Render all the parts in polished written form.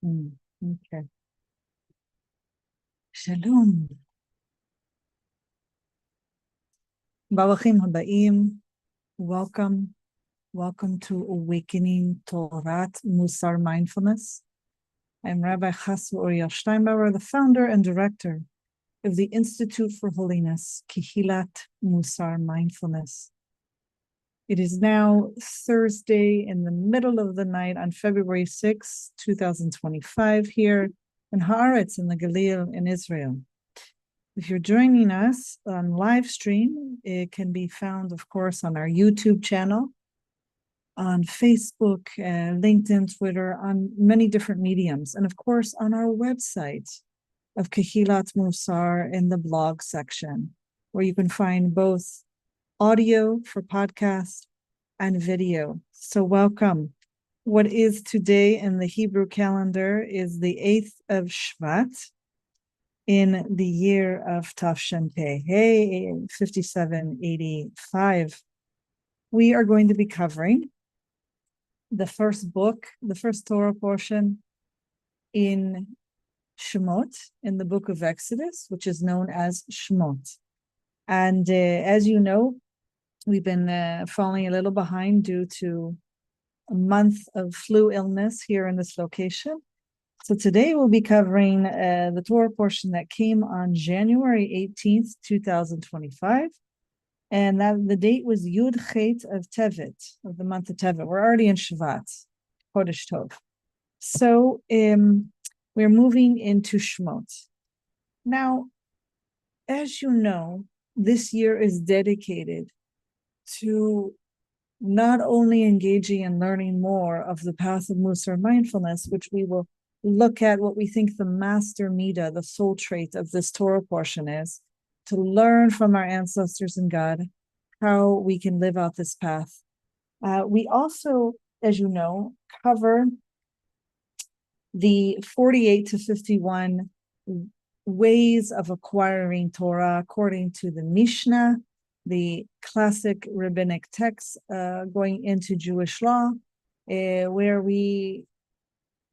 Okay. Shalom. Baruchim habaim. Welcome. Welcome to Awakening Torat Mussar Mindfulness. I'm Rabbi Chasya Steinbauer, the founder and director of the Institute for Holiness, Kehilat Mussar Mindfulness. It is now Thursday in the middle of the night on February 6, 2025, here in Haaretz in the Galil in Israel. If you're joining us on live stream, it can be found, of course, on our YouTube channel, on Facebook, LinkedIn, Twitter, on many different mediums, and of course on our website of Kehilat Mussar in the blog section, where you can find both audio for podcast and video. So welcome. What is today in the Hebrew calendar is the 8th of Shvat in the year of Tafshin Pei, 5785. We are going to be covering the first book, the first Torah portion in SHEMOT, in the book of Exodus, which is known as SHEMOT. And as you know, we've been falling a little behind due to a month of flu illness here in this location. So today we'll be covering the Torah portion that came on January 18th, 2025. And that the date was Yud Chet of Tevet, of the month of Tevet. We're already in Shvat, Chodesh Tov. So we're moving into Shemot. Now, as you know, this year is dedicated to not only engaging and learning more of the path of Mussar Mindfulness, which we will look at what we think the master middah, the soul trait of this Torah portion is, to learn from our ancestors and God how we can live out this path. We also, as you know, cover the 48 to 51 ways of acquiring Torah according to the Mishnah, the classic rabbinic text going into Jewish law, where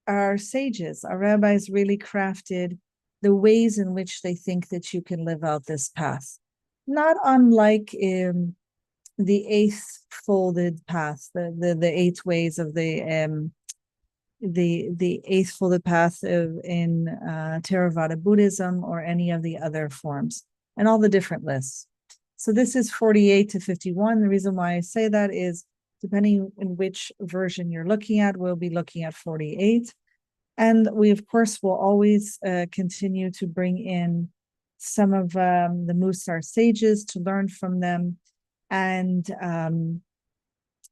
our sages, our rabbis really crafted the ways in which they think that you can live out this path. Not unlike the eighth-folded path, the 8 ways of the eighth-folded path in Theravada Buddhism or any of the other forms, and all the different lists. So this is 48 to 51. The reason why I say that is, depending on which version you're looking at, we'll be looking at 48. And we, of course, will always continue to bring in some of the Mussar sages to learn from them and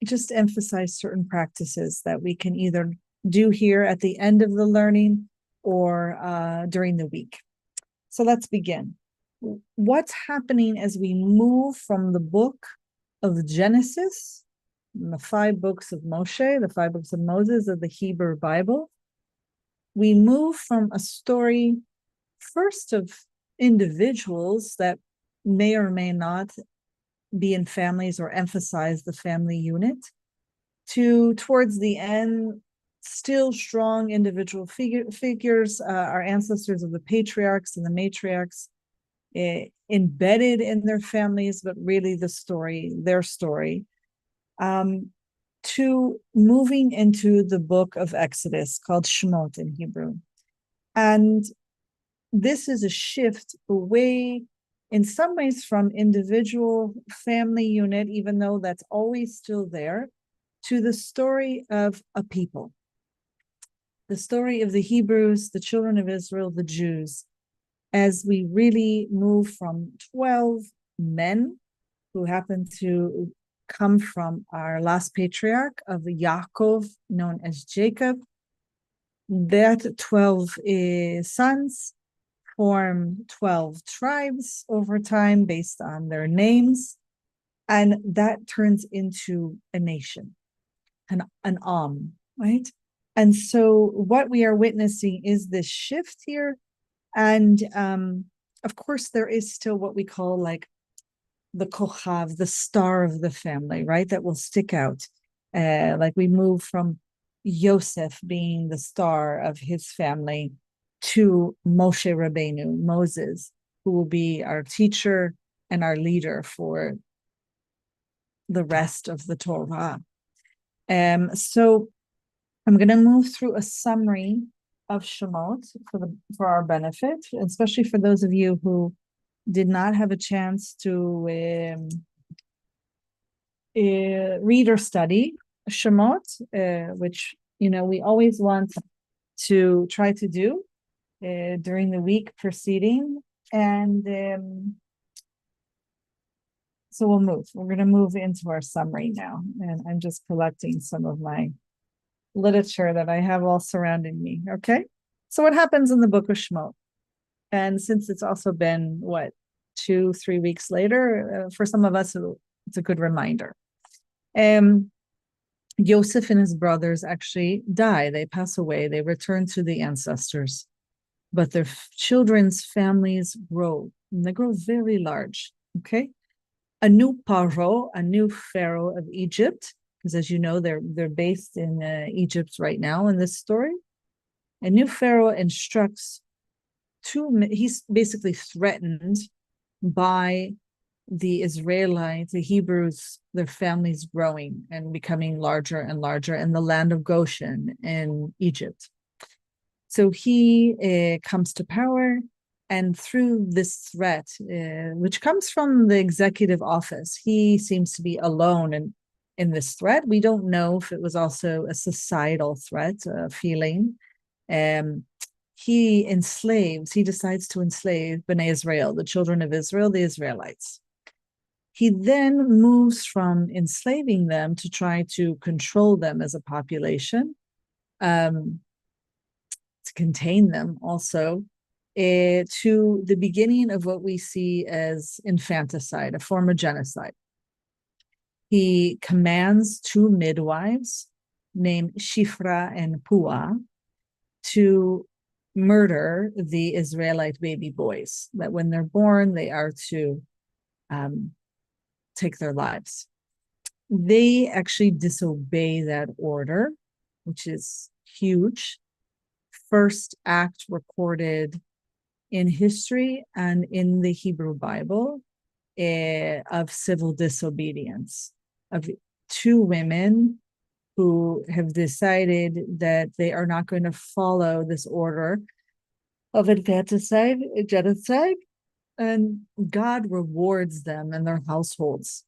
just emphasize certain practices that we can either do here at the end of the learning or during the week. So let's begin. What's happening as we move from the book of Genesis, the 5 books of Moshe, the 5 books of Moses of the Hebrew Bible? We move from a story, first of individuals that may or may not be in families or emphasize the family unit, to towards the end, still strong individual figures, our ancestors of the patriarchs and the matriarchs, embedded in their families, but really their story, to moving into the book of Exodus, called SHEMOT in Hebrew. And this is a shift away, in some ways, from individual family unit, even though that's always still there, to the story of a people. The story of the Hebrews, the children of Israel, the Jews, as we really move from 12 men who happen to come from our last patriarch of Yaakov, known as Jacob. That 12 sons form 12 tribes over time based on their names, and that turns into a nation, an right? And so what we are witnessing is this shift here. And of course, there is still what we call like the kochav, the star of the family, right? That will stick out. Like we move from Yosef being the star of his family, to Moshe Rabbeinu, Moses, who will be our teacher and our leader for the rest of the Torah. So I'm going to move through a summary of Shemot for our benefit, especially for those of you who did not have a chance to read or study Shemot, which we always want to try to do during the week preceding, and so we're going to move into our summary now, and I'm just collecting some of my literature that I have all surrounding me. Okay, so what happens in the book of Shemot? And since it's also been 2-3 weeks later, for some of us it's a good reminder. Yosef and his brothers actually die. They pass away. They return to the ancestors, but their children's families grow, and they grow very large. Okay, a new Paro, a new Pharaoh of Egypt, because as you know, they're based in Egypt right now in this story. A new Pharaoh instructs he's basically threatened by the Israelites, the Hebrews, their families growing and becoming larger and larger in the land of Goshen in Egypt. So he comes to power, and through this threat, which comes from the executive office, he seems to be alone in this threat. We don't know if it was also a societal threat, feeling. He decides to enslave Bnei Israel, the children of Israel, the Israelites. He then moves from enslaving them to try to control them as a population, to contain them also, to the beginning of what we see as infanticide, a form of genocide. He commands 2 midwives named Shifra and Pua to murder the Israelite baby boys, that when they're born, they are to take their lives. They actually disobey that order, which is huge. First act recorded in history and in the Hebrew Bible of civil disobedience, of 2 women who have decided that they are not going to follow this order of infanticide, genocide, and God rewards them and their households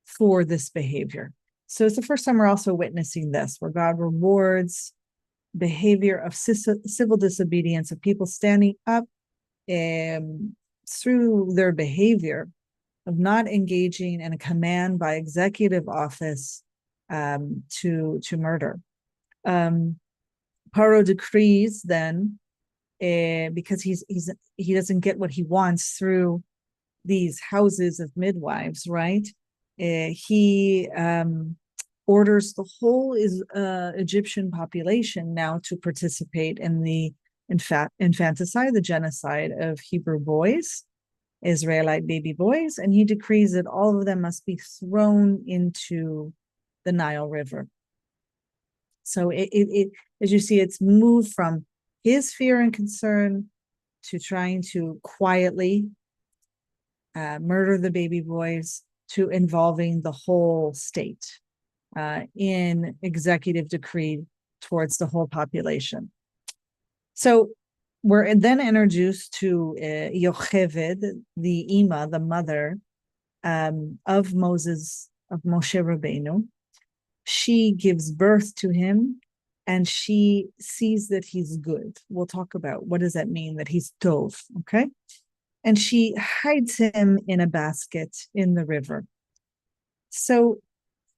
for this behavior. So it's the first time we're also witnessing this, where God rewards behavior of civil disobedience, of people standing up through their behavior of not engaging in a command by executive office to murder. Paro decrees then, because he doesn't get what he wants through these houses of midwives, right? He orders the whole Egyptian population now to participate in the infanticide, the genocide of Hebrew boys, Israelite baby boys, and he decrees that all of them must be thrown into the Nile River. So it as you see, it's moved from his fear and concern to trying to quietly murder the baby boys, to involving the whole state in executive decree towards the whole population. So we're then introduced to Yocheved, the Ima, the mother of Moshe Rabbeinu. She gives birth to him, and she sees that he's good. We'll talk about what does that mean, that he's tov, okay? And she hides him in a basket in the river. So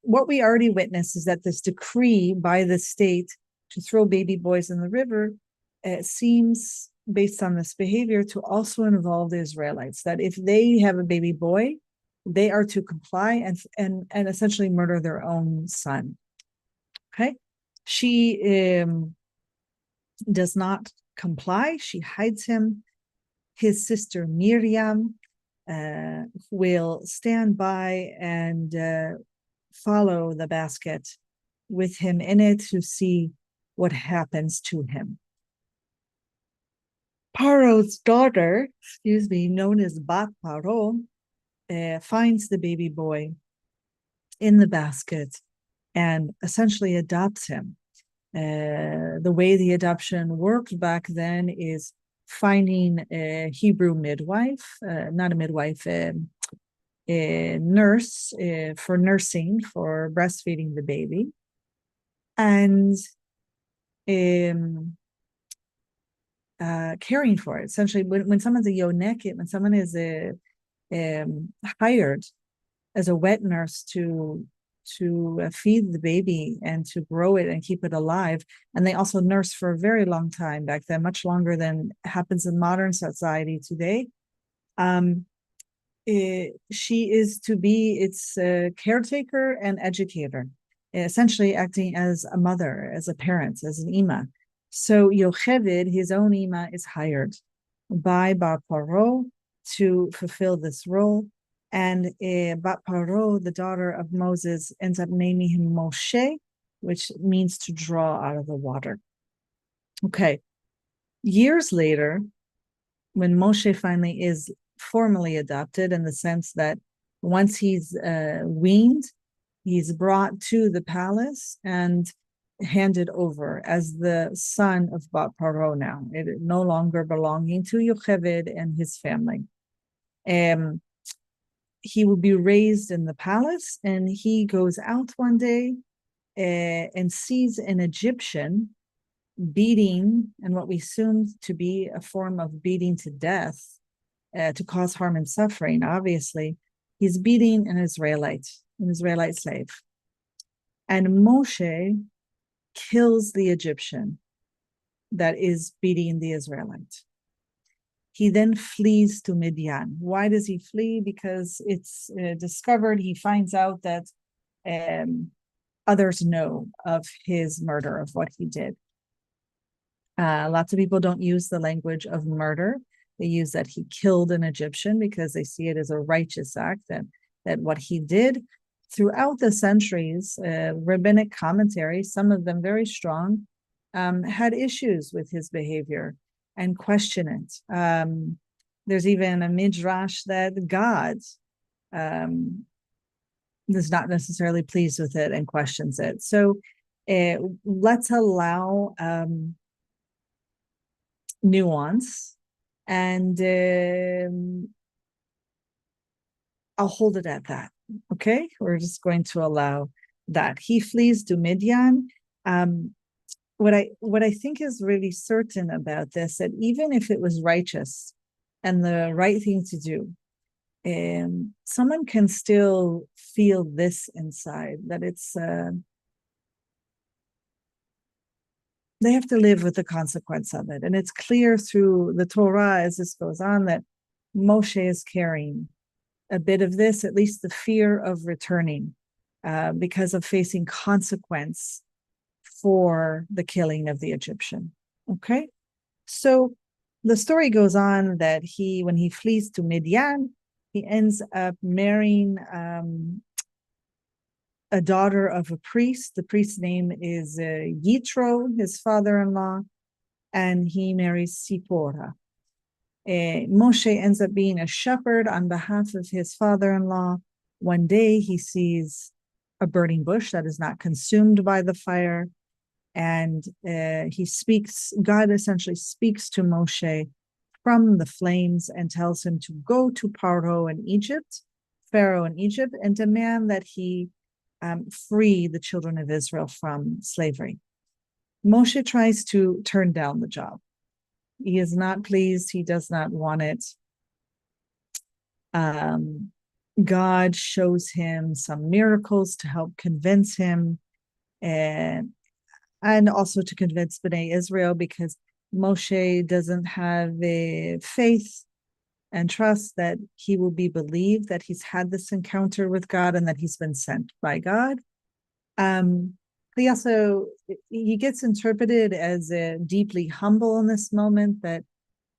what we already witnessed is that this decree by the state to throw baby boys in the river seems, based on this behavior, to also involve the Israelites, that if they have a baby boy, they are to comply and essentially murder their own son. Okay? She does not comply. She hides him. His sister Miriam will stand by and follow the basket with him in it to see what happens to him. Paro's daughter, known as Bat Paro, finds the baby boy in the basket and essentially adopts him. The way the adoption worked back then is finding a Hebrew midwife, not a midwife, a nurse for nursing, for breastfeeding the baby, and caring for it. Essentially, when someone's a yoneket, when someone is hired as a wet nurse to feed the baby and to grow it and keep it alive, and they also nurse for a very long time back then, much longer than happens in modern society today. She is to be its caretaker and educator, essentially acting as a mother, as a parent, as an ima. So Yocheved, his own ima, is hired by Bar Paro to fulfill this role. And Bat Paro, the daughter of Moses, ends up naming him Moshe, which means to draw out of the water. Okay. Years later, when Moshe finally is formally adopted, in the sense that once he's weaned, he's brought to the palace and handed over as the son of Bat Paro now, it no longer belonging to Yocheved and his family. He will be raised in the palace, and he goes out one day and sees an Egyptian beating, and what we assume to be a form of beating to death to cause harm and suffering. Obviously, he's beating an Israelite slave. And Moshe kills the Egyptian that is beating the Israelite. He then flees to Midian. Why does he flee? Because it's discovered, he finds out that others know of his murder, of what he did. Lots of people don't use the language of murder. They use that he killed an Egyptian because they see it as a righteous act, that what he did. Throughout the centuries, rabbinic commentaries, some of them very strong, had issues with his behavior and question it. There's even a midrash that God is not necessarily pleased with it and questions it. So let's allow nuance, and I'll hold it at that. Okay, we're just going to allow that. He flees to Midian. What I think is really certain about this, that even if it was righteous and the right thing to do, someone can still feel this inside, that it's they have to live with the consequence of it. And it's clear through the Torah as this goes on that Moshe is carrying a bit of this, at least the fear of returning because of facing consequence for the killing of the Egyptian. Okay, so the story goes on that when he flees to Midian, he ends up marrying a daughter of a priest. The priest's name is Yitro, his father-in-law, and he marries Sipporah. Moshe ends up being a shepherd on behalf of his father-in-law. One day he sees a burning bush that is not consumed by the fire, and God essentially speaks to Moshe from the flames and tells him to go to Pharaoh in Egypt, and demand that he free the children of Israel from slavery. Moshe tries to turn down the job. He is not pleased. He does not want it. God shows him some miracles to help convince him, and also to convince Bnei Israel, because Moshe doesn't have a faith and trust that he will be believed, that he's had this encounter with God and that he's been sent by God. He gets interpreted as deeply humble in this moment, that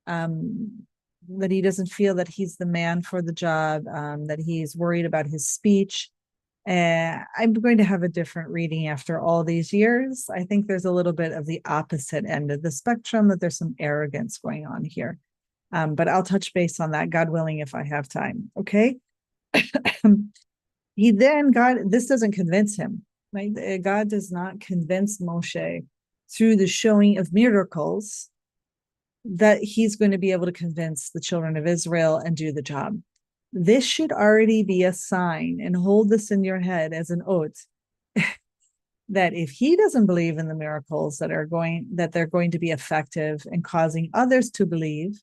he doesn't feel that he's the man for the job, that he's worried about his speech. I'm going to have a different reading after all these years. I think there's a little bit of the opposite end of the spectrum, that there's some arrogance going on here. But I'll touch base on that, God willing, if I have time. Okay. This doesn't convince him, right? God does not convince Moshe through the showing of miracles that he's going to be able to convince the children of Israel and do the job. This should already be a sign, and hold this in your head as an oath, that if he doesn't believe in the miracles that they're going to be effective in causing others to believe,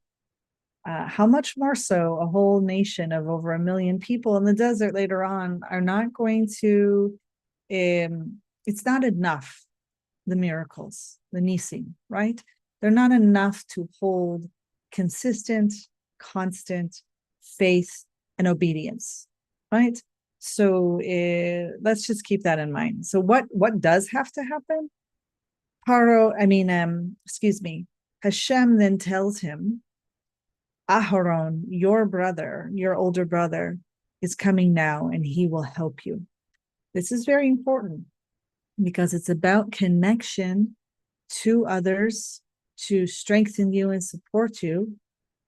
how much more so a whole nation of over 1 million people in the desert later on are not going to, it's not enough, the miracles, the nisim, right? They're not enough to hold consistent, constant faith and obedience, right? So let's just keep that in mind. So what does have to happen? Hashem then tells him, Aharon, your brother, your older brother, is coming now, and he will help you. This is very important because it's about connection to others to strengthen you and support you.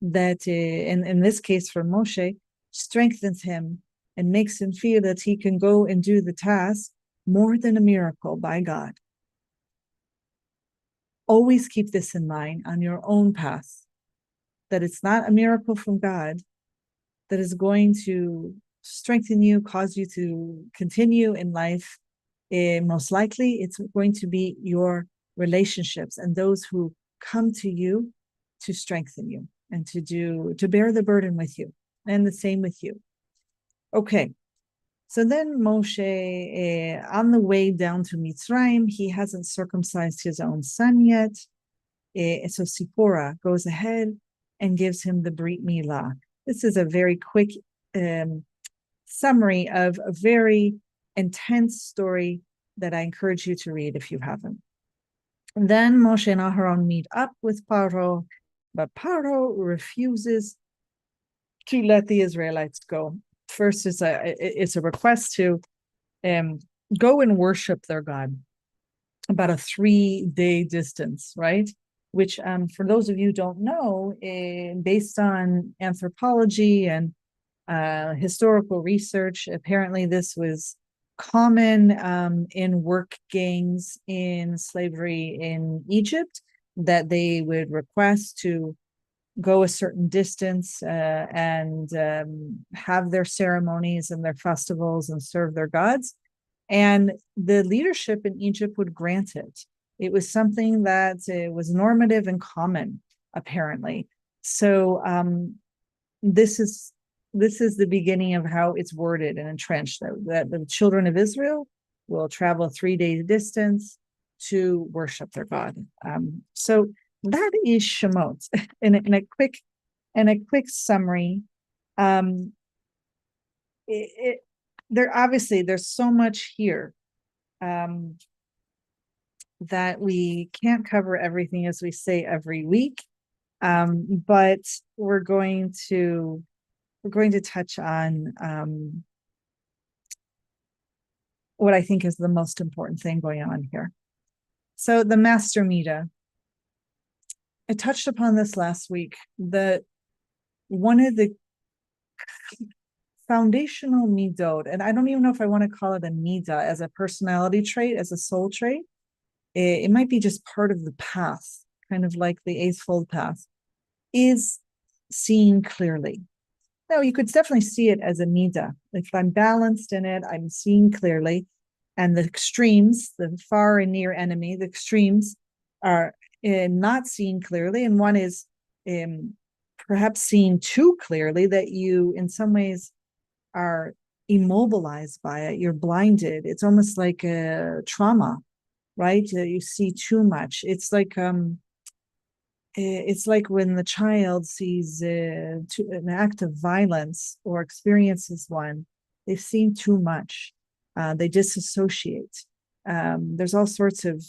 That in this case for Moshe, strengthens him and makes him feel that he can go and do the task more than a miracle by God. Always keep this in mind on your own path, that it's not a miracle from God that is going to strengthen you, cause you to continue in life. Most likely, it's going to be your relationships and those who come to you to strengthen you and to bear the burden with you, and the same with you. Okay, so then Moshe, on the way down to Mitzrayim, he hasn't circumcised his own son yet. So Sipporah goes ahead and gives him the Brit Milah. This is a very quick summary of a very intense story that I encourage you to read if you haven't. And then Moshe and Aharon meet up with Paro, but Paro refuses to let the Israelites go. First, it's a request to go and worship their God, about a 3-day distance, right? Which, for those of you who don't know, based on anthropology and historical research, apparently this was common in work gangs in slavery in Egypt, that they would request to go a certain distance and have their ceremonies and their festivals and serve their gods. And the leadership in Egypt would grant it. It was something that was normative and common, apparently. So this is the beginning of how it's worded and entrenched, that the children of Israel will travel a 3-day distance to worship their God. So that is Shemot. In a quick summary, there's so much here that we can't cover everything, as we say every week, but we're going to touch on what I think is the most important thing going on here. So the master middah. I touched upon this last week, that one of the foundational middot, and I don't even know if I want to call it a middah as a personality trait, as a soul trait. It might be just part of the path, kind of like the eightfold path, is seeing clearly. Now, you could definitely see it as a middah. If I'm balanced in it, I'm seeing clearly. And the extremes, the far and near enemy, the extremes are not seeing clearly. And one is perhaps seeing too clearly, that you, in some ways, are immobilized by it. You're blinded. It's almost like a trauma, right? You see too much. It's like when the child sees an act of violence or experiences one, they've seen too much. They disassociate. There's all sorts of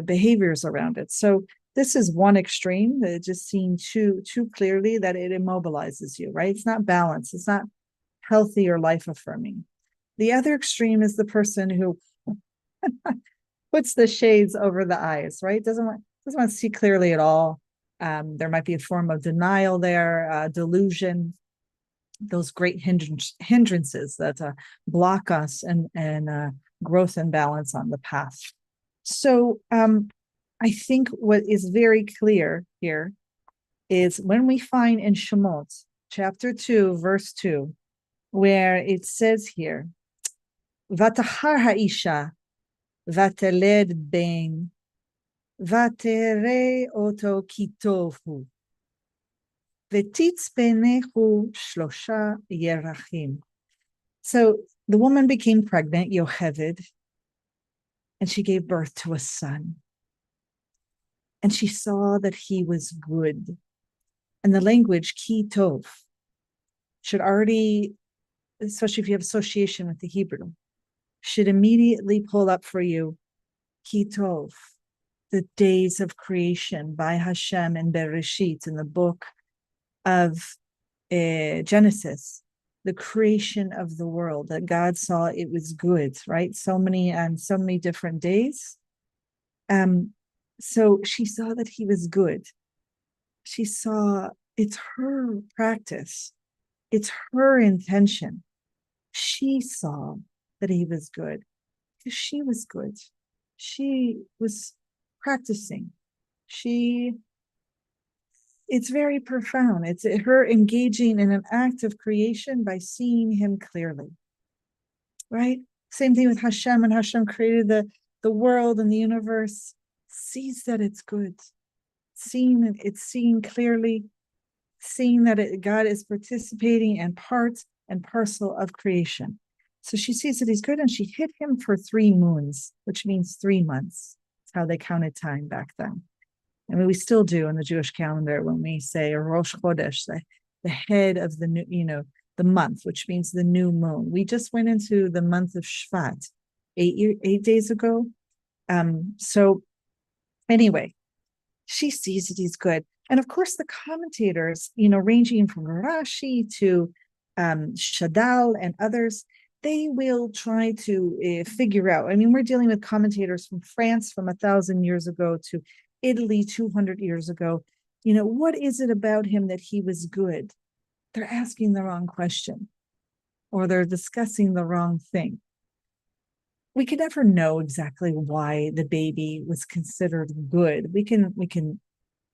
behaviors around it. So this is one extreme, that just seeing too clearly, that it immobilizes you, right? It's not balanced. It's not healthy or life affirming. The other extreme is the person who puts the shades over the eyes, right? Doesn't want to see clearly at all. There might be a form of denial there, delusion, those great hindrances that block us and growth and balance on the path. So I think what is very clear here is when we find in Shemot, chapter 2, verse 2, where it says here, Vatachar ha'isha vateled ben vatere oto kitovu vetitzpenehu shlosha yerachim. So the woman became pregnant, Yocheved, and she gave birth to a son. And she saw that he was good. And the language, ki tov, should already, especially if you have association with the Hebrew, should immediately pull up for you ki tov, the days of creation by Hashem and Bereshit in the book of Genesis, the creation of the world, that God saw it was good, right? So many different days. So she saw that he was good. She saw it's her practice. It's her intention. She saw that he was good because she was good. She was practicing. It's very profound. It's her engaging in an act of creation by seeing him clearly, right? Same thing with Hashem. When Hashem created the world and the universe, sees that it's good, seeing clearly, seeing that God is participating and part and parcel of creation. So she sees that he's good, and she hid him for 3 moons, which means 3 months. That's how they counted time back then. I mean, we still do in the Jewish calendar when we say Rosh Chodesh, the head of the new, the month, which means the new moon. We just went into the month of Shvat 8 days ago. So anyway, she sees that he's good. And of course, the commentators, ranging from Rashi to Shadal and others, they will try to figure out. I mean, we're dealing with commentators from France from 1,000 years ago to Italy 200 years ago. What is it about him that he was good? They're asking the wrong question, or they're discussing the wrong thing. We could never know exactly why the baby was considered good. We can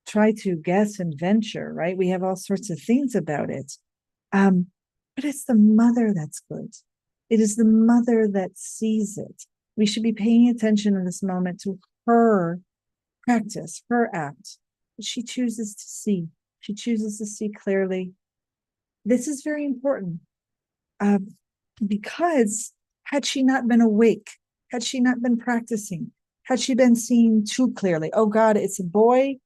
try to guess and venture, right? We have all sorts of things about it. But it's the mother that's good. It is the mother that sees it. We should be paying attention in this moment to her practice, her act. She chooses to see. She chooses to see clearly. This is very important because had she not been awake, had she not been practicing, had she been seeing too clearly, oh God, it's a boy,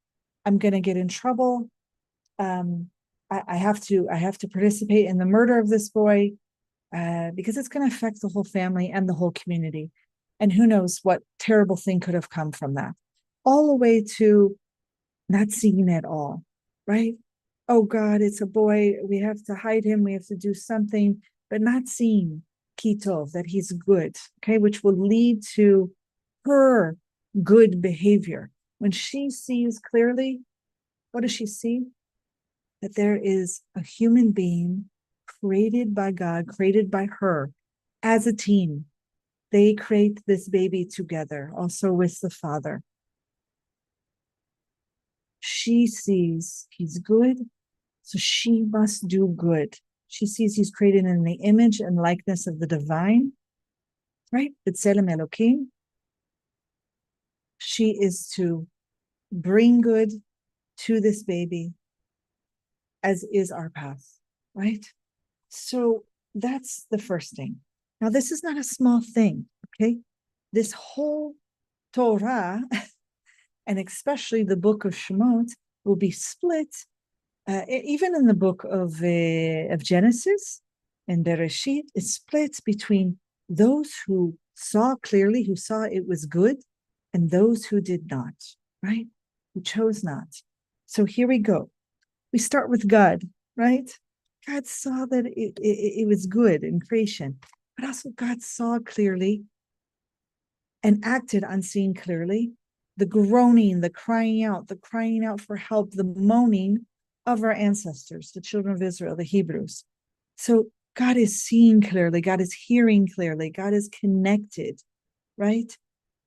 I'm going to get in trouble. I have to participate in the murder of this boy because it's going to affect the whole family and the whole community. And who knows what terrible thing could have come from that. All the way to not seeing at all, right? Oh God, it's a boy. We have to hide him. We have to do something, but not seeing Kitov, that he's good, okay, which will lead to her good behavior. When she sees clearly, what does she see? That there is a human being created by God, created by her as a team. They create this baby together, also with the father. She sees he's good, so she must do good. She sees he's created in the image and likeness of the divine, right? B'tselem Elokim. She is to bring good to this baby, as is our path, right? So that's the first thing. Now, this is not a small thing, okay? This whole Torah, and especially the book of Shemot, will be split. Even in the book of Genesis and Bereshit, it's split between those who saw clearly, who saw it was good, and those who did not, right? Who chose not. So here we go. We start with God, right? God saw that it was good in creation. but also God saw clearly and acted on seeing clearly the groaning, the crying out for help, the moaning of our ancestors, the children of Israel, the Hebrews. So God is seeing clearly, God is hearing clearly, God is connected, right?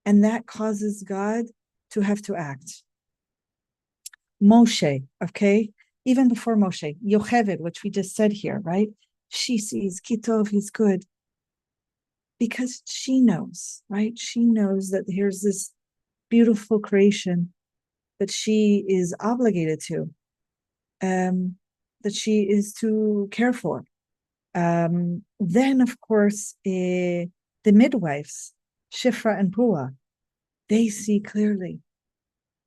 And that causes God to have to act. Moshe, okay? Even before Moshe, Yocheved, which we just said here, right? She sees Kitov, he's good. Because she knows, right? She knows that here's this beautiful creation that she is obligated to, that she is to care for. Then, of course, the midwives, Shifra and Pua, they see clearly.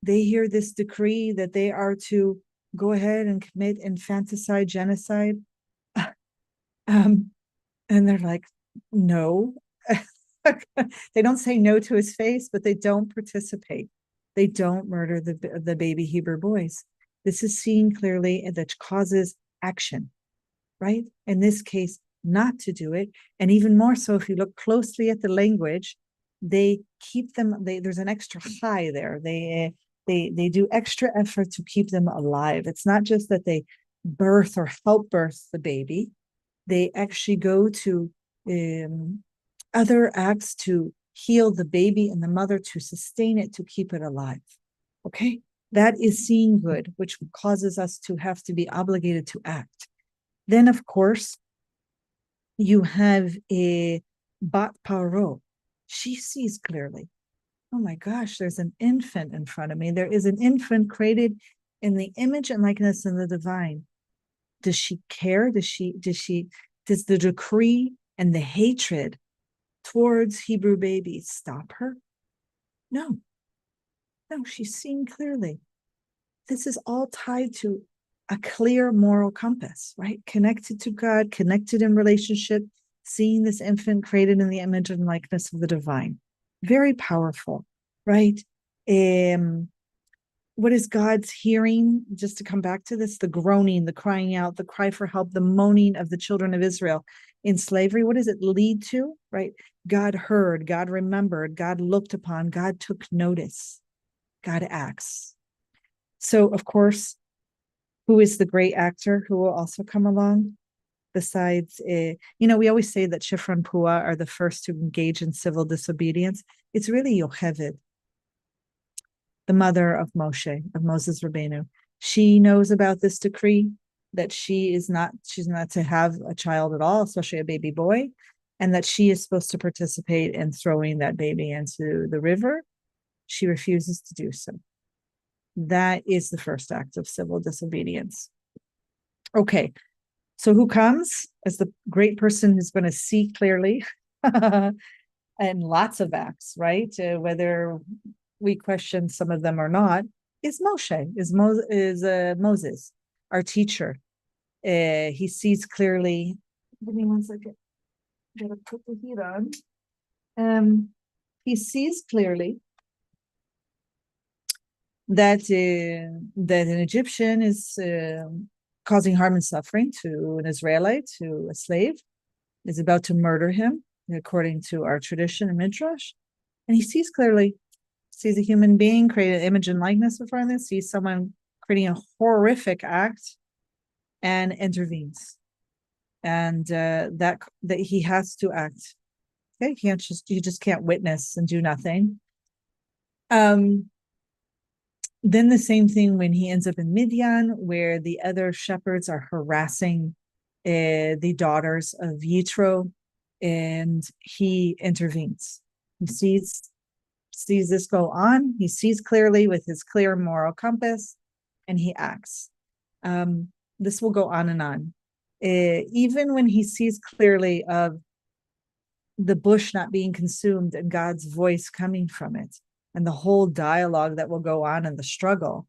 They hear this decree that they are to go ahead and commit infanticide, genocide. And they're like, no. They don't say no to his face, but they don't participate. They don't murder the baby Hebrew boys. This is seen clearly, and that causes action, right? In this case, not to do it. And even more so, if you look closely at the language, they keep them, there's an extra high there. They do extra effort to keep them alive. It's not just that they birth or help birth the baby. They actually go to other acts to heal the baby and the mother, to sustain it, to keep it alive. Okay? That is seeing good, which causes us to have to be obligated to act. Then, of course, you have a Bat Paro. She sees clearly. Oh my gosh, there's an infant in front of me. There is an infant created in the image and likeness of the divine. Does she care? Does the decree and the hatred towards Hebrew babies stop her? No, she's seeing clearly. This is all tied to a clear moral compass, right? Connected to God, connected in relationship, seeing this infant created in the image and likeness of the divine. Very powerful, right? What is God's hearing? Just to come back to this, the groaning, the crying out, the cry for help, the moaning of the children of Israel in slavery. What does it lead to, right? God heard, God remembered, God looked upon, God took notice, God acts. So, of course, who is the great actor who will also come along? Besides, we always say that Shifra and Pua are the first to engage in civil disobedience. It's really Yocheved, the mother of Moshe, of Moses Rabbeinu. She knows about this decree that she's not to have a child at all, especially a baby boy, and that she is supposed to participate in throwing that baby into the river. She refuses to do so. That is the first act of civil disobedience. Okay, so who comes as the great person who's going to see clearly? And lots of acts, right? Whether we question some of them or not, is Moshe, is Moses, our teacher. He sees clearly. Give me 1 second. I'm gonna put the heat on. He sees clearly that an Egyptian is causing harm and suffering to an Israelite, to a slave, is about to murder him, according to our tradition and midrash, and he sees clearly. Sees a human being create an image and likeness before him, sees someone creating a horrific act, and intervenes. And that he has to act. Okay, you just can't witness and do nothing. Then the same thing when he ends up in Midian, where the other shepherds are harassing the daughters of Yitro, and he intervenes. He sees this go on. He sees clearly with his clear moral compass, and he acts. This will go on and on. Even when he sees clearly of the bush not being consumed and God's voice coming from it, and the whole dialogue that will go on in the struggle,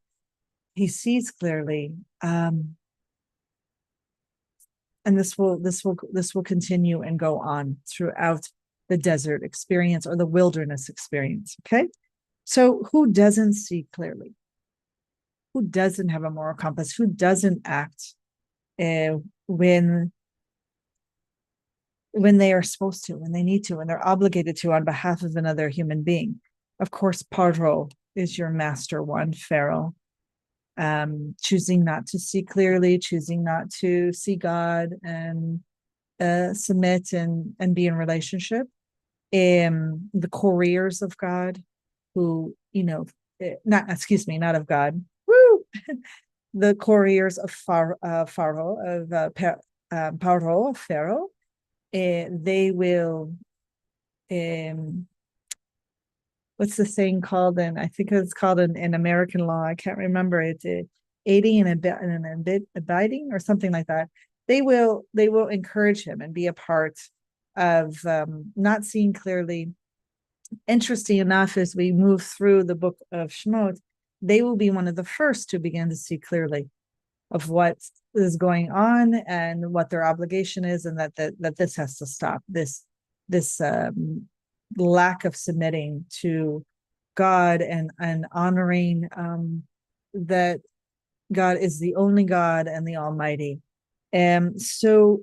he sees clearly. And this will continue and go on throughout the desert experience or the wilderness experience. Okay, so who doesn't see clearly? Who doesn't have a moral compass? Who doesn't act when when they are supposed to, when they need to, when they're obligated to on behalf of another human being. Of course, Paro is your master one, Pharaoh, choosing not to see clearly, choosing not to see God and submit and be in relationship. The couriers of God, who, not of God. Woo! The couriers of Pharaoh, Paro, Pharaoh, they will, what's the saying called? And I think it's called in American law. I can't remember it. Aiding and abiding or something like that. They will encourage him and be a part of not seeing clearly. Interesting enough, as we move through the book of Shemot, they will be one of the first to begin to see clearly of what is going on and what their obligation is, and that this has to stop. This lack of submitting to God and honoring that God is the only God and the Almighty. So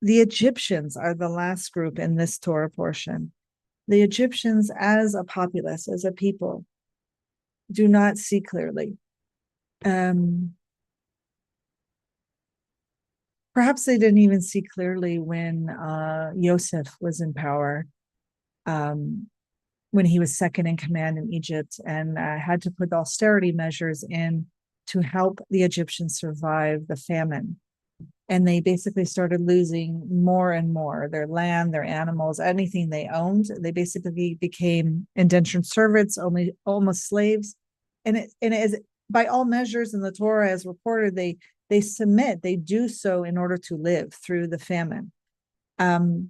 the Egyptians are the last group in this Torah portion. The Egyptians, as a populace, as a people, do not see clearly. Perhaps they didn't even see clearly when Yosef was in power, when he was second in command in Egypt and had to put austerity measures in to help the Egyptians survive the famine. And they basically started losing more and more their land, their animals, anything they owned. They basically became indentured servants, almost slaves. And it is, by all measures in the Torah, as reported, they submit, they do so in order to live through the famine. And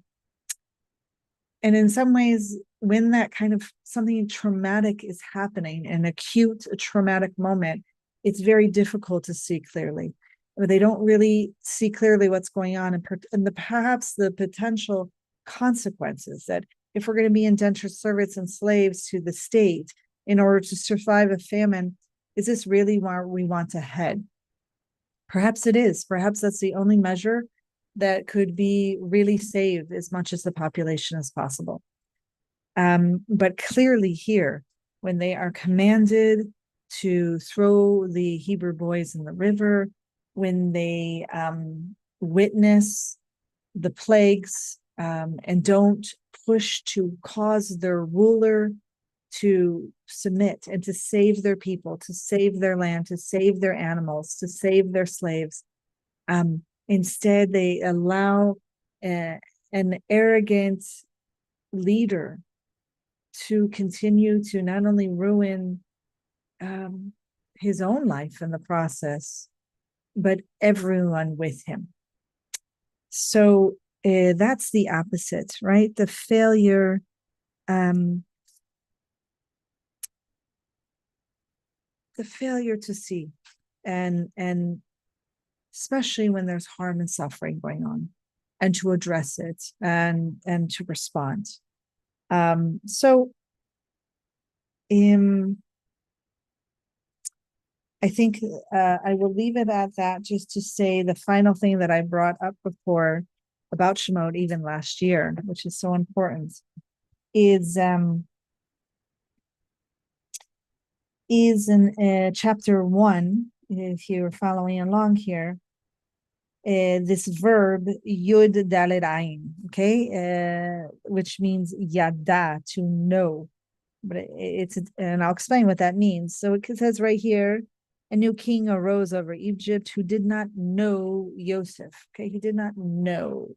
in some ways, when that kind of something traumatic is happening, an acute traumatic moment, it's very difficult to see clearly. They don't really see clearly what's going on, and perhaps the potential consequences that if we're going to be indentured servants and slaves to the state in order to survive a famine, is this really where we want to head? Perhaps it is. Perhaps that's the only measure that could be really save as much as the population as possible. But clearly here, when they are commanded to throw the Hebrew boys in the river, when they witness the plagues and don't push to cause their ruler to submit and to save their people, to save their land, to save their animals, to save their slaves. Instead, they allow an arrogant leader to continue to not only ruin his own life in the process, but everyone with him. So that's the opposite, right? The failure, to see, and especially when there's harm and suffering going on, and to address it and to respond. So I think I will leave it at that, just to say the final thing that I brought up before about Shemot, even last year, which is so important, is in chapter 1, if you're following along here, this verb yud dalet ayin, okay, which means yada, to know. But and I'll explain what that means. So it says right here, a new king arose over Egypt who did not know Yosef. Okay, he did not know.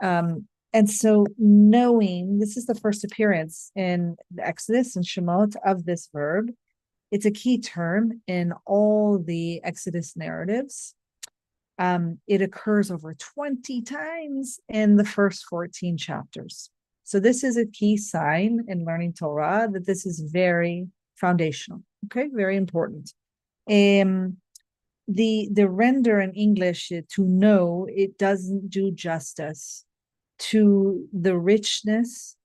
And so knowing, this is the first appearance in the Exodus and Shemot of this verb. It's a key term in all the Exodus narratives. It occurs over 20 times in the first 14 chapters. So this is a key sign in learning Torah that this is very foundational, okay, very important. The render in English, to know, it doesn't do justice to the richness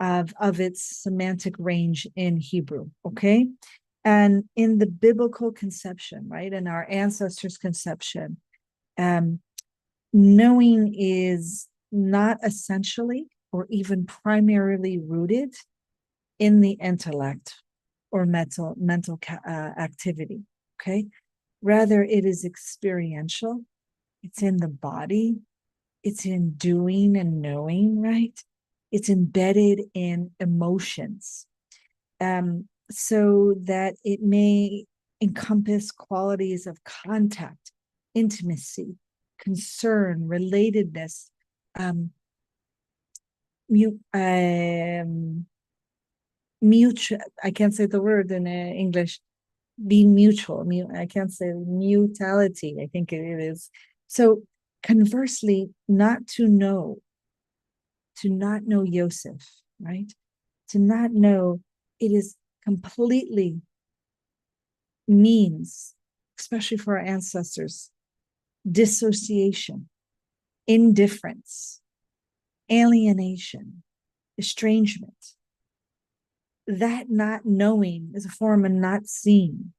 of its semantic range in Hebrew, okay? And in the biblical conception, right, in our ancestors' conception, knowing is not essentially or even primarily rooted in the intellect or mental activity, okay? Rather, it is experiential. It's in the body. It's in doing and knowing, right? It's embedded in emotions, so that it may encompass qualities of contact, intimacy, concern, relatedness, mutual. I can't say the word in English. Be mutual. I can't say mutuality. I think it is. So conversely, not know Yosef, right? To not know, it is completely means, especially for our ancestors, dissociation, indifference, alienation, estrangement. That not knowing is a form of not seeing,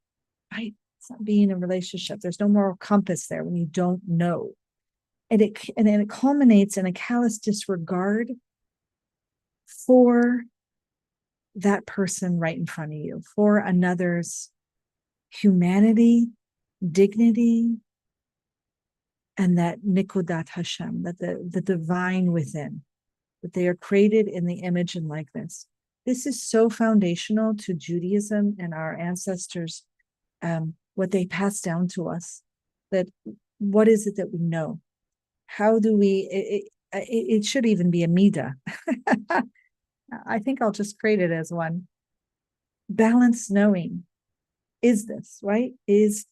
right? It's not being in a relationship. There's no moral compass there when you don't know. And then it culminates in a callous disregard for that person right in front of you, for another's humanity, dignity, and that nikudat Hashem, that the divine within, that they are created in the image and likeness. This is so foundational to Judaism and our ancestors, what they passed down to us, that what is it that we know? How do we, it should even be a middah. I think I'll just create it as one. Balanced knowing is this, right? Is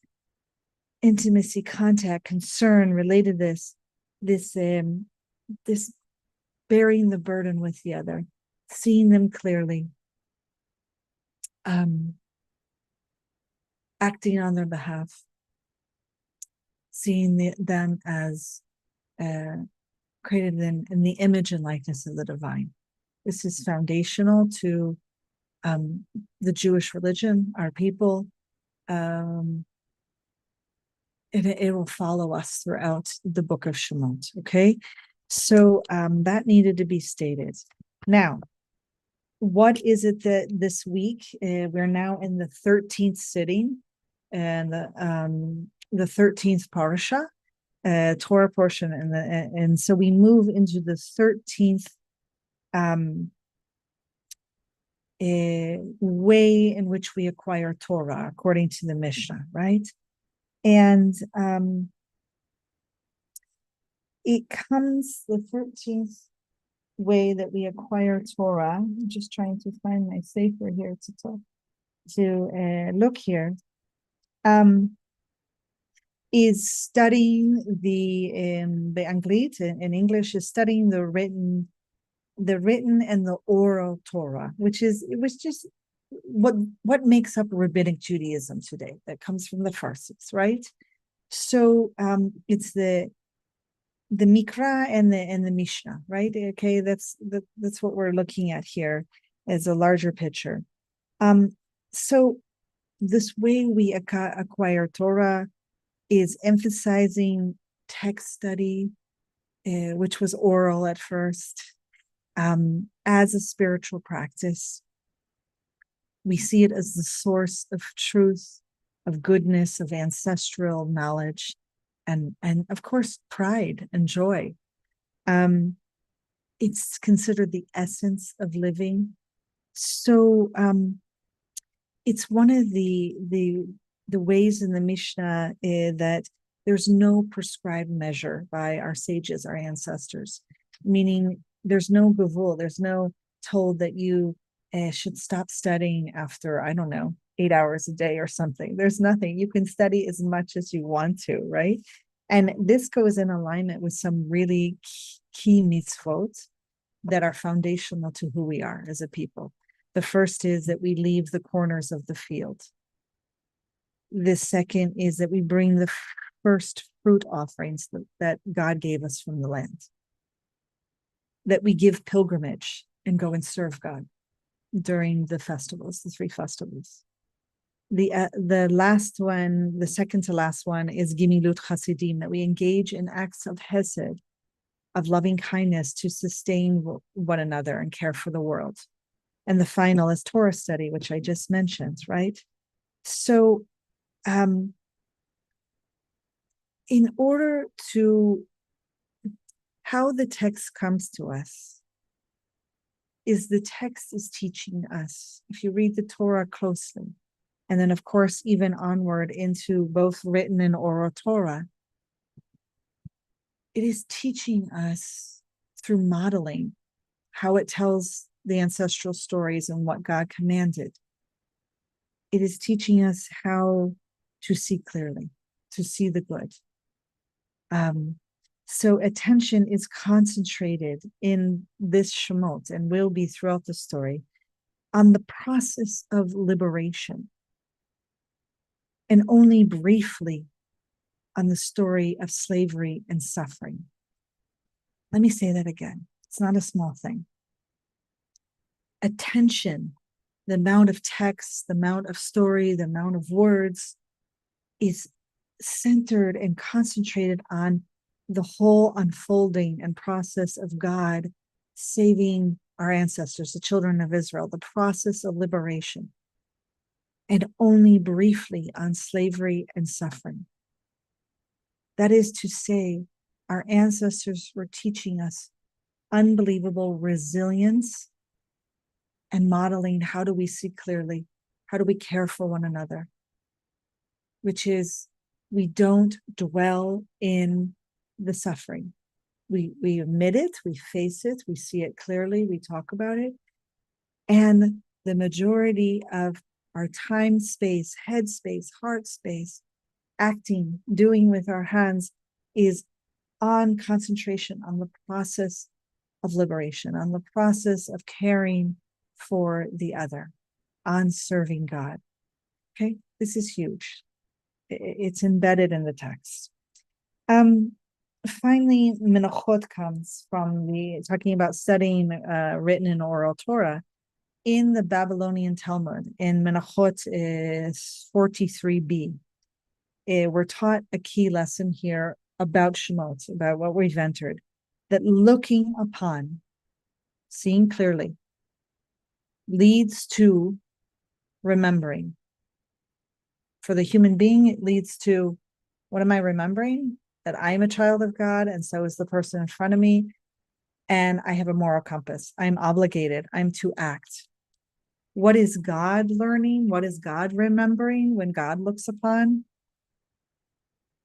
intimacy, contact, concern, relatedness, this bearing the burden with the other, seeing them clearly, acting on their behalf, seeing them as created in the image and likeness of the divine. This is foundational to the Jewish religion, our people. It will follow us throughout the book of Shemot, okay? So that needed to be stated. Now, what is it that this week, we're now in the 13th sitting, and the 13th Parasha, Torah portion, and so we move into the 13th way in which we acquire Torah, according to the Mishnah, right? And it comes, the 13th way that we acquire Torah. I'm just trying to find my sefer here to look here. Is studying the Anglit in English, is studying the written and the oral Torah, which is just what makes up rabbinic Judaism today, that comes from the Farsis, right? So it's the Mikra and the Mishnah, right? Okay, that's what we're looking at here as a larger picture. So this way we acquire Torah is emphasizing text study, which was oral at first, as a spiritual practice. We see it as the source of truth, of goodness, of ancestral knowledge, and of course, pride and joy. It's considered the essence of living. So it's one of the ways in the Mishnah that there's no prescribed measure by our sages, our ancestors, meaning there's no gavul, there's no told that you should stop studying after, I don't know, 8 hours a day or something. There's nothing. You can study as much as you want to, right? And this goes in alignment with some really key mitzvot that are foundational to who we are as a people. The first is that we leave the corners of the field. The second is that we bring the first fruit offerings that God gave us from the land. That we give pilgrimage and go and serve God during the festivals, the 3 festivals. The last one, the second to last one, is Gimilut Chasidim, that we engage in acts of Hesed of loving kindness to sustain one another and care for the world. And the final is Torah study, which I just mentioned, right? So in order to, how the text comes to us is the text is teaching us, if you read the Torah closely, and then of course even onward into both written and oral Torah, it is teaching us through modeling how it tells the ancestral stories and what God commanded. It is teaching us how to see clearly, to see the good. So attention is concentrated in this Shemot, and will be throughout the story, on the process of liberation, and only briefly on the story of slavery and suffering. Let me say that again. It's not a small thing. Attention, the amount of text, the amount of story, the amount of words is centered and concentrated on the whole unfolding and process of God saving our ancestors, the children of Israel, the process of liberation, and only briefly on slavery and suffering. That is to say, our ancestors were teaching us unbelievable resilience and modeling how do we see clearly, how do we care for one another, which is we don't dwell in the suffering. We admit it, we face it, we see it clearly, we talk about it. And the majority of our time space, head space, heart space, acting, doing with our hands is on concentration on the process of liberation, on the process of caring for the other, on serving God. Okay, this is huge. It's embedded in the text. Finally, Menachot comes from talking about studying written and oral Torah in the Babylonian Talmud. In Menachot is 43b. We're taught a key lesson here about Shemot, about what we've entered, that looking upon, seeing clearly, leads to remembering. For the human being, it leads to, what am I remembering? That I am a child of God, and so is the person in front of me, and I have a moral compass. I'm obligated. I'm to act. What is God learning? What is God remembering when God looks upon?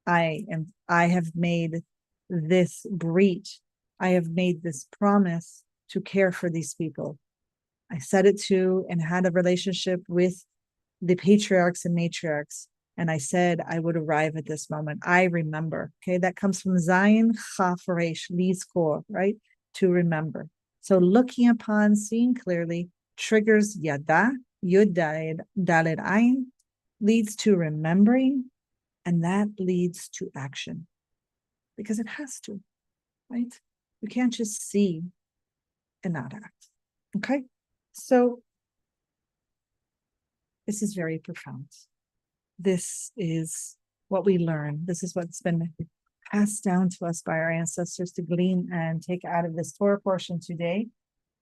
I have made this breach. I have made this promise to care for these people. I said it to and had a relationship with the patriarchs and matriarchs. And I said I would arrive at this moment. I remember. Okay, that comes from Zayin Chaf Resh Lizkor, right? To remember. So looking upon, seeing clearly, triggers Yada, Yud Daled Ayin, leads to remembering, and that leads to action. Because it has to, right? You can't just see and not act. Okay? So this is very profound. This is what we learn. This is what's been passed down to us by our ancestors to glean and take out of this Torah portion today.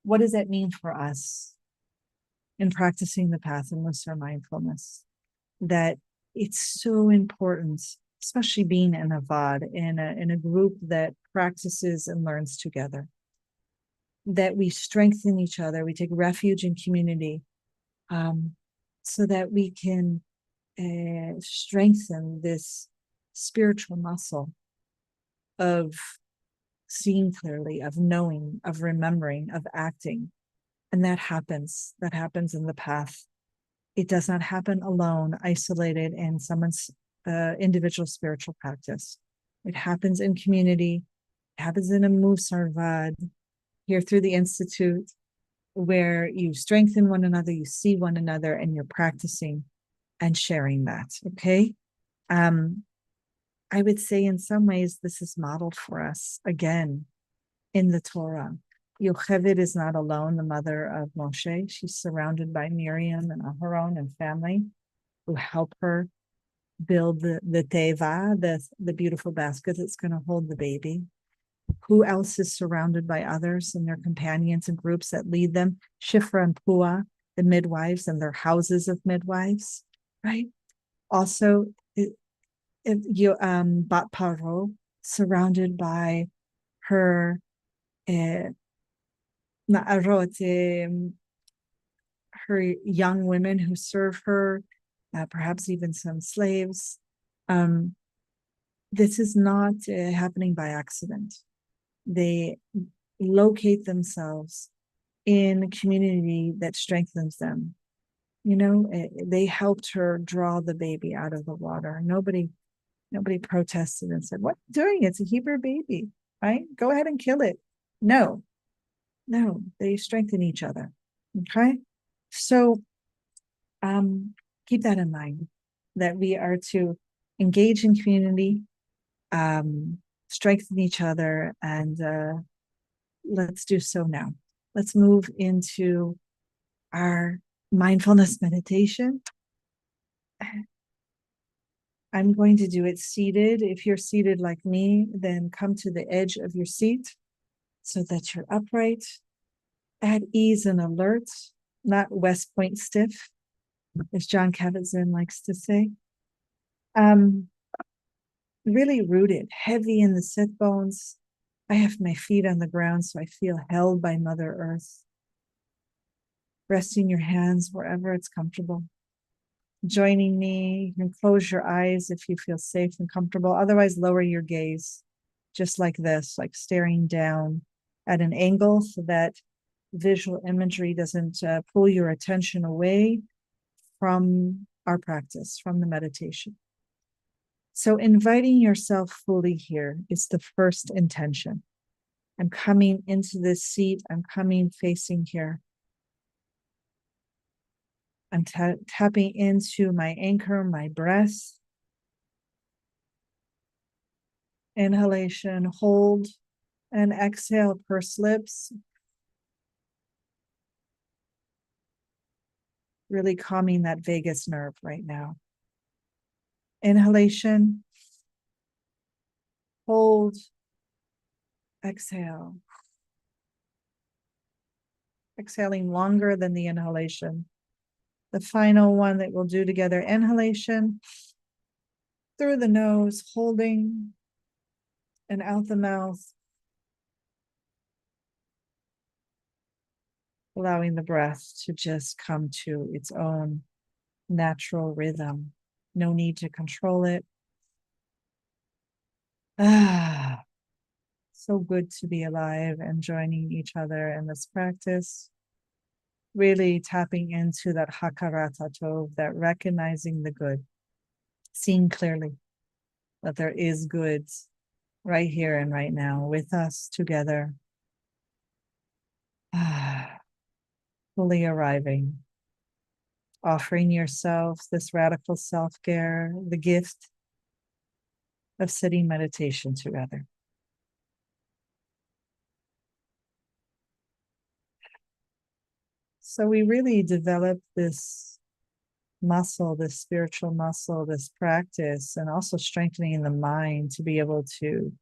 What does that mean for us in practicing the path of Mussar mindfulness? That it's so important, especially being in a Avad, in a group that practices and learns together, that we strengthen each other, we take refuge in community, so that we can strengthen this spiritual muscle of seeing clearly, of knowing, of remembering, of acting. And that happens in the path. It does not happen alone, isolated in someone's individual spiritual practice. It happens in community. It happens in a Mussar Vad, here through the Institute, where you strengthen one another, you see one another, and you're practicing and sharing that, okay? I would say in some ways this is modeled for us, again, in the Torah. Yocheved is not alone, the mother of Moshe. She's surrounded by Miriam and Aharon and family who help her build the teva, the beautiful basket that's going to hold the baby. Who else is surrounded by others and their companions and groups that lead them? Shifra and Pua, the midwives and their houses of midwives, right? Also, Bat Paro, surrounded by her Na'arot, her young women who serve her, perhaps even some slaves. This is not happening by accident. They locate themselves in a community that strengthens them. They helped her draw the baby out of the water. Nobody protested and said, "What are you doing? It's a Hebrew baby, right? Go ahead and kill it." No, they strengthen each other. Okay. So keep that in mind, that we are to engage in community, strengthen each other, and let's do so now. Let's move into our mindfulness meditation. I'm going to do it seated. If you're seated like me, then come to the edge of your seat so that you're upright, at ease and alert, not West Point stiff, as John Kabat-Zinn likes to say. Really rooted, heavy in the sit bones. I have my feet on the ground, so I feel held by Mother Earth. Resting your hands wherever it's comfortable. Joining me, you can close your eyes if you feel safe and comfortable. Otherwise, lower your gaze, just like this, like staring down at an angle so that visual imagery doesn't pull your attention away from our practice, from the meditation. So inviting yourself fully here is the first intention. I'm coming into this seat. I'm coming facing here. I'm tapping into my anchor, my breath. Inhalation, hold, and exhale, purse lips. Really calming that vagus nerve right now. Inhalation, hold, exhale. Exhaling longer than the inhalation. The final one that we'll do together, inhalation through the nose, holding, and out the mouth, allowing the breath to just come to its own natural rhythm. No need to control it. So good to be alive and joining each other in this practice. Really tapping into that hakarat hatov, that recognizing the good, seeing clearly that there is good right here and right now with us together. Fully arriving, offering yourself this radical self-care, the gift of sitting meditation together. So we really develop this muscle, this spiritual muscle, this practice, and also strengthening the mind to be able to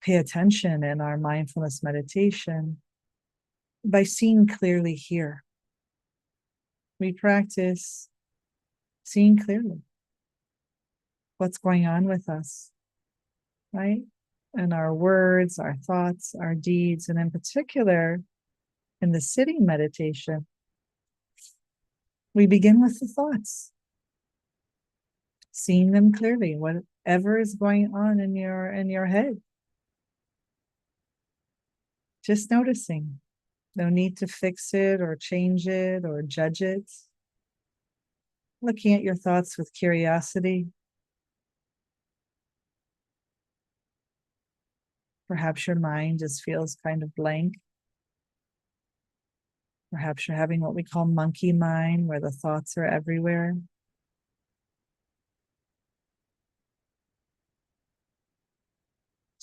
pay attention in our mindfulness meditation by seeing clearly here. We practice seeing clearly what's going on with us, right? And our words, our thoughts, our deeds, and in particular, in the sitting meditation, we begin with the thoughts, seeing them clearly, whatever is going on in your head. Just noticing. No need to fix it or change it or judge it. Looking at your thoughts with curiosity. Perhaps your mind just feels kind of blank. Perhaps you're having what we call monkey mind, where the thoughts are everywhere.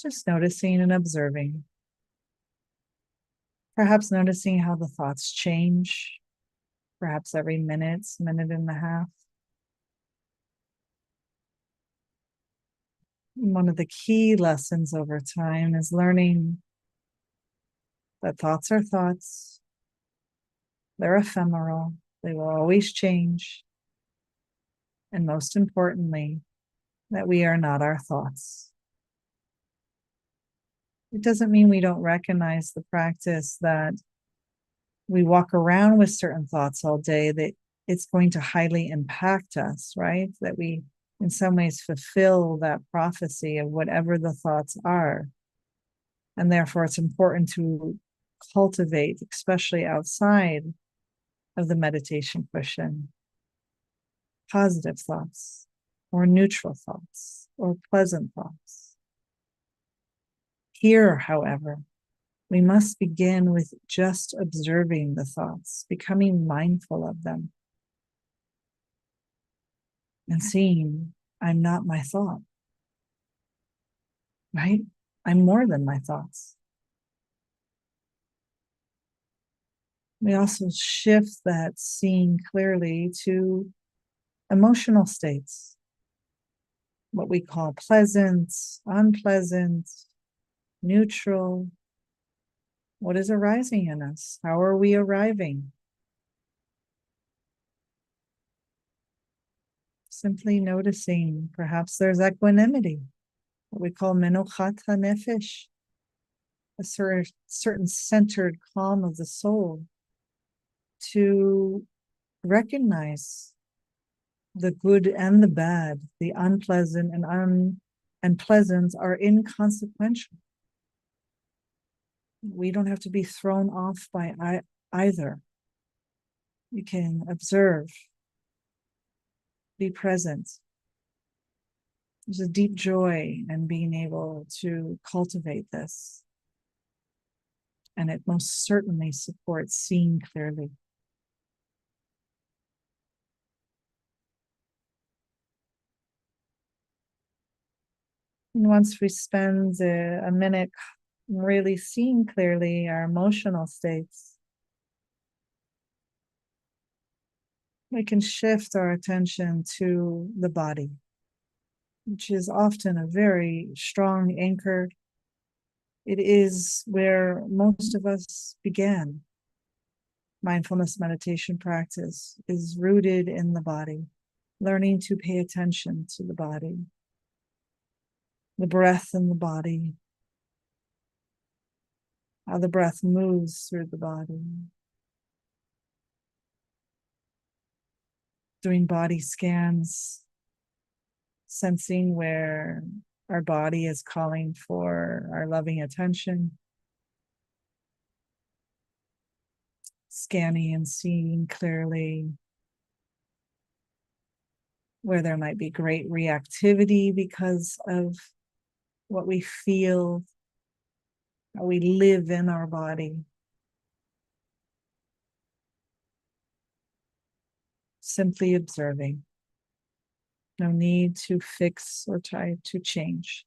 Just noticing and observing. Perhaps noticing how the thoughts change, perhaps every minute and a half. One of the key lessons over time is learning that thoughts are thoughts. They're ephemeral. They will always change. And most importantly, that we are not our thoughts. It doesn't mean we don't recognize the practice that we walk around with certain thoughts all day, that it's going to highly impact us, right? That we, in some ways, fulfill that prophecy of whatever the thoughts are. And therefore, it's important to cultivate, especially outside of the meditation cushion, positive thoughts, or neutral thoughts, or pleasant thoughts. Here, however, we must begin with just observing the thoughts, becoming mindful of them, and seeing I'm not my thought, right? I'm more than my thoughts. We also shift that seeing clearly to emotional states, what we call pleasant, unpleasant, neutral. What is arising in us? How are we arriving? Simply noticing, perhaps there's equanimity, what we call menuchat hanefesh, a certain centered calm of the soul, to recognize the good and the bad, the unpleasant and pleasant are inconsequential. We don't have to be thrown off by either. You can observe, be present. There's a deep joy in being able to cultivate this. And it most certainly supports seeing clearly. And once we spend a minute really seeing clearly our emotional states, we can shift our attention to the body, which is often a very strong anchor. It is where most of us began. Mindfulness meditation practice is rooted in the body, learning to pay attention to the body, the breath in the body, how the breath moves through the body, doing body scans, sensing where our body is calling for our loving attention, scanning and seeing clearly where there might be great reactivity because of what we feel, how we live in our body. Simply observing. No need to fix or try to change.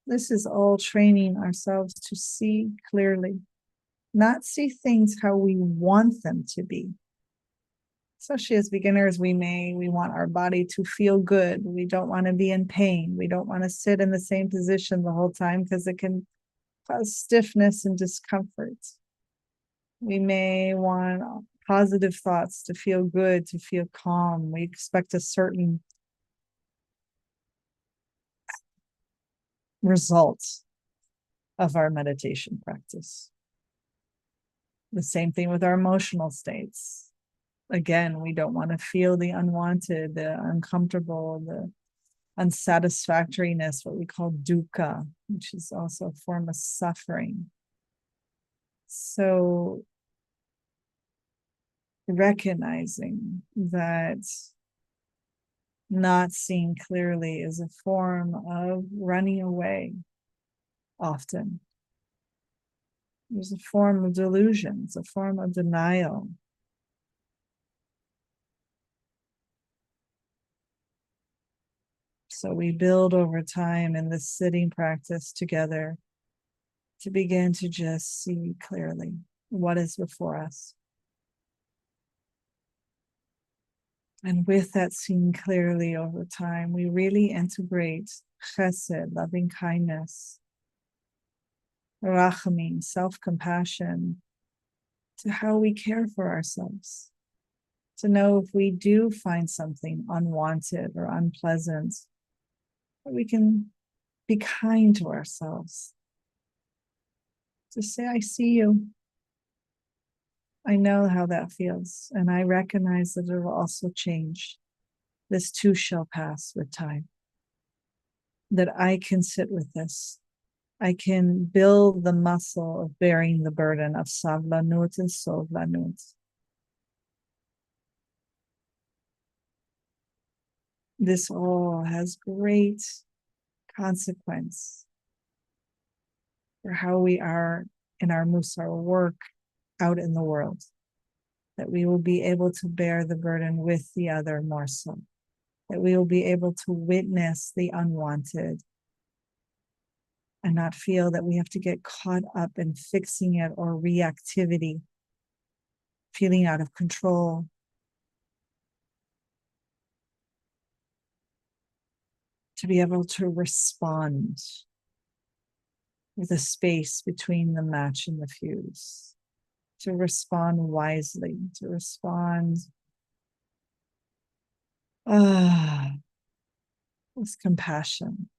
This is all training ourselves to see clearly, not see things how we want them to be. Especially as beginners, we want our body to feel good. We don't want to be in pain. We don't want to sit in the same position the whole time because it can cause stiffness and discomfort. We may want positive thoughts to feel good, to feel calm. We expect a certain result of our meditation practice. The same thing with our emotional states. Again, we don't want to feel the unwanted, the uncomfortable, the unsatisfactoriness, what we call dukkha, which is also a form of suffering. So recognizing that not seeing clearly is a form of running away often. There's a form of delusion, it's a form of denial. So we build over time in this sitting practice together to begin to just see clearly what is before us. And with that seen clearly over time, we really integrate chesed, loving kindness, rachamim, self-compassion, to how we care for ourselves. To know if we do find something unwanted or unpleasant, that we can be kind to ourselves. To say, I see you. I know how that feels, and I recognize that it will also change. This too shall pass with time. That I can sit with this. I can build the muscle of bearing the burden of savlanut and sovlanut. This all has great consequence for how we are in our Mussar work out in the world, that we will be able to bear the burden with the other more so, that we will be able to witness the unwanted and not feel that we have to get caught up in fixing it or reactivity, feeling out of control. To be able to respond with a space between the match and the fuse, to respond wisely, to respond with compassion.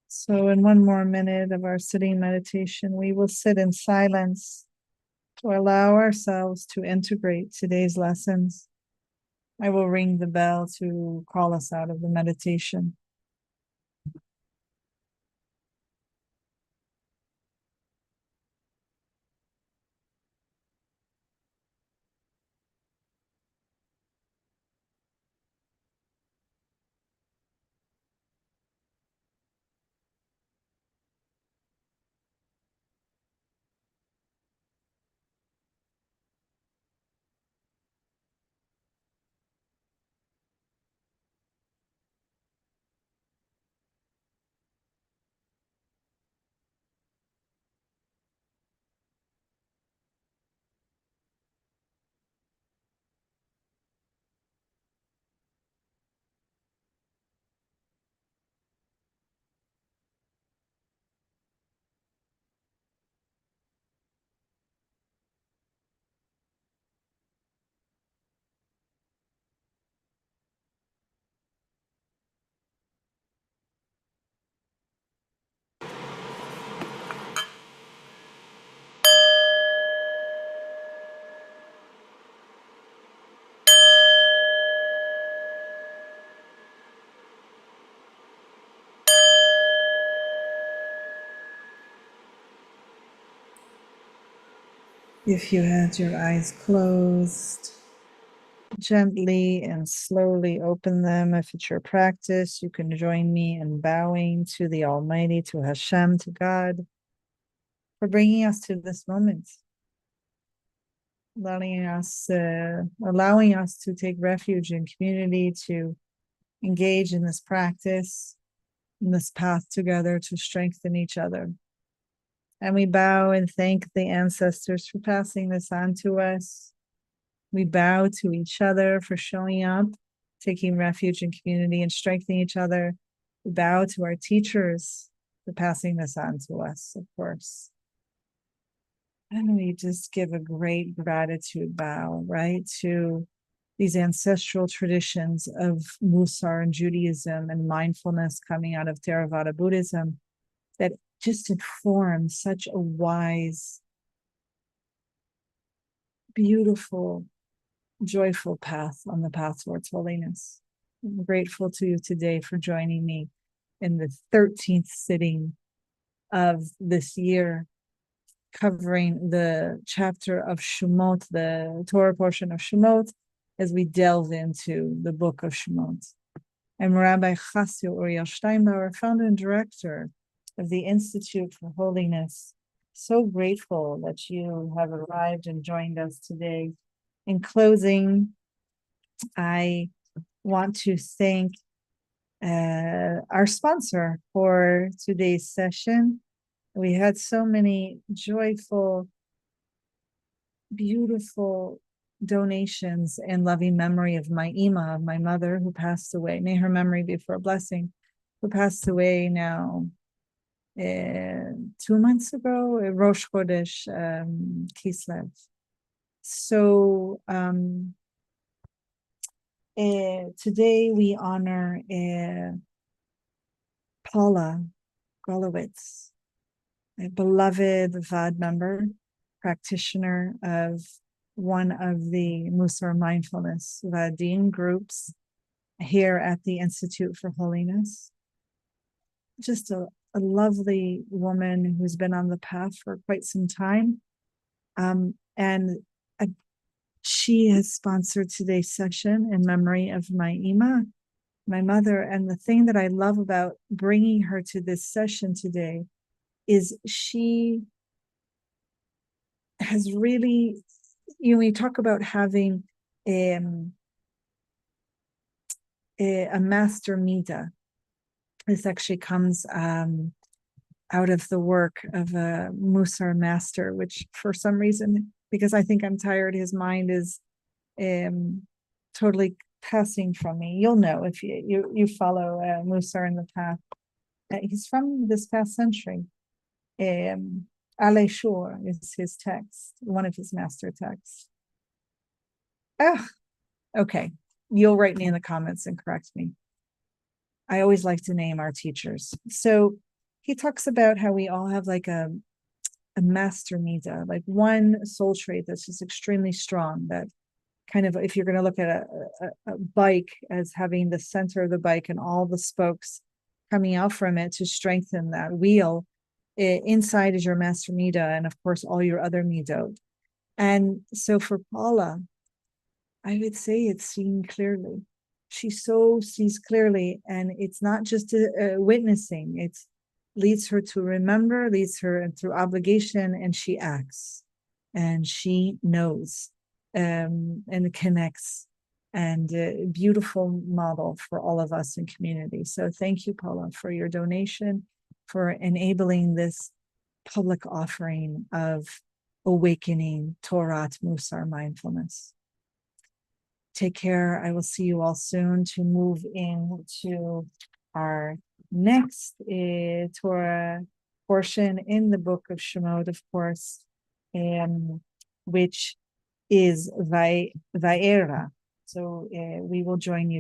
So in one more minute of our sitting meditation, we will sit in silence to allow ourselves to integrate today's lessons. I will ring the bell to call us out of the meditation. If you had your eyes closed, gently and slowly open them. If it's your practice, you can join me in bowing to the Almighty, to Hashem, to God, for bringing us to this moment, allowing us to take refuge in community, to engage in this practice, in this path together, to strengthen each other. And we bow and thank the ancestors for passing this on to us. We bow to each other for showing up, taking refuge in community and strengthening each other. We bow to our teachers for passing this on to us, of course. And we just give a great gratitude bow, right, to these ancestral traditions of Mussar and Judaism and mindfulness coming out of Theravada Buddhism that just inform such a wise, beautiful, joyful path on the path towards holiness. I'm grateful to you today for joining me in the 13th sitting of this year, covering the chapter of Shemot, the Torah portion of Shemot, as we delve into the book of Shemot. I'm Rabbi Chasya Uriel Steinbauer, founder and director of the Institute for Holiness. So grateful that you have arrived and joined us today. In closing, I want to thank our sponsor for today's session. We had so many joyful, beautiful donations in loving memory of my Ima, my mother, who passed away. May her memory be for a blessing, who passed away now 2 months ago, Rosh Chodesh Kislev. So today we honor Paula Golowitz, a beloved VAD member, practitioner of one of the Mussar Mindfulness Vadim groups here at the Institute for Holiness. Just a lovely woman who's been on the path for quite some time. She has sponsored today's session in memory of my Ima, my mother. And the thing that I love about bringing her to this session today is she has really, we talk about having a master middah. This actually comes out of the work of a Mussar master, which for some reason, because I think I'm tired, his mind is totally passing from me. You'll know if you follow Mussar in the path. He's from this past century. Ale Shur is his text, one of his master texts. Okay. You'll write me in the comments and correct me. I always like to name our teachers. So he talks about how we all have like a master middah, like one soul trait that's just extremely strong, that kind of, if you're going to look at a bike as having the center of the bike and all the spokes coming out from it to strengthen that wheel, inside is your master middah, and of course all your other middot. And so for Paula, I would say it's seeing clearly. She so sees clearly, and it's not just witnessing, it leads her to remember, leads her through obligation, and she acts, and she knows, and connects, and a beautiful model for all of us in community. So thank you, Paula, for your donation, for enabling this public offering of awakening Torat Mussar Mindfulness. Take care. I will see you all soon to move into our next Torah portion in the book of SHEMOT, of course, which is Vayera. So we will join you.